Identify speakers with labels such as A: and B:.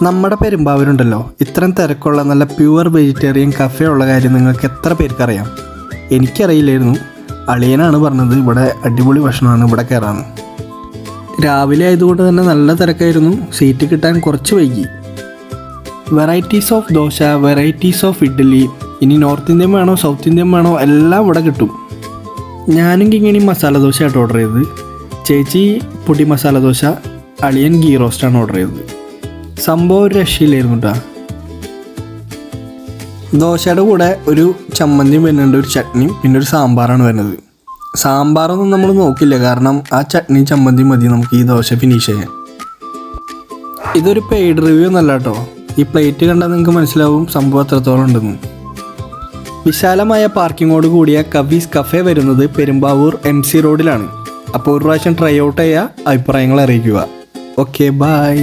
A: നമ്മുടെ പെരുമ്പാവൂരുണ്ടല്ലോ, ഇത്രയും തിരക്കുള്ള നല്ല പ്യുവർ വെജിറ്റേറിയൻ കഫേ ഉള്ള കാര്യം നിങ്ങൾക്ക് എത്ര പേർക്കറിയാം? എനിക്കറിയില്ലായിരുന്നു. അളിയനാണ് പറഞ്ഞത് ഇവിടെ അടിപൊളി ഭക്ഷണമാണ്, ഇവിടെ കയറാമെന്ന്. രാവിലെ ആയതുകൊണ്ട് തന്നെ നല്ല തിരക്കായിരുന്നു. സീറ്റ് കിട്ടാൻ കുറച്ച് വൈകി. Varieties of dosa, varieties of idli, ഇനി നോർത്ത് ഇന്ത്യൻ വേണോ സൗത്ത് ഇന്ത്യൻ വേണോ എല്ലാം ഇവിടെ കിട്ടും. ഞാനും കിങ്ങിണി മസാല ദോശ ആയിട്ട് ഓർഡർ ചെയ്തത്. ചേച്ചി പൊടി മസാല ദോശ, അളിയൻ ഗീ റോസ്റ്റാണ് ഓർഡർ ചെയ്തത്. സംഭവം ഒരു രക്ഷയില്ലായിരുന്നു കേട്ടോ. ദോശയുടെ കൂടെ ഒരു ചമ്മന്തിയും വരുന്നുണ്ട്, ഒരു ചട്നിയും, പിന്നെ ഒരു സാമ്പാറാണ് വരുന്നത്. സാമ്പാറൊന്നും നമ്മൾ നോക്കില്ല, കാരണം ആ ചട്നി ചമ്മന്തി മതി നമുക്ക് ഈ ദോശ ഫിനിഷ് ചെയ്യാൻ. ഇതൊരു പെയ്ഡ് റിവ്യൂ ഒന്നല്ല കേട്ടോ. ഈ പ്ലേറ്റ് കണ്ടാൽ നിങ്ങൾക്ക് മനസ്സിലാവും സംഭവം എത്രത്തോളം ഉണ്ടെന്ന്. വിശാലമായ പാർക്കിങ്ങോട് കൂടിയ കവീസ് കഫേ വരുന്നത് പെരുമ്പാവൂർ MC റോഡിലാണ്. അപ്പോൾ ഒരു പ്രാവശ്യം ട്രൈ ഔട്ട് ചെയ്യുക, അഭിപ്രായങ്ങൾ അറിയിക്കുക. Okay, by.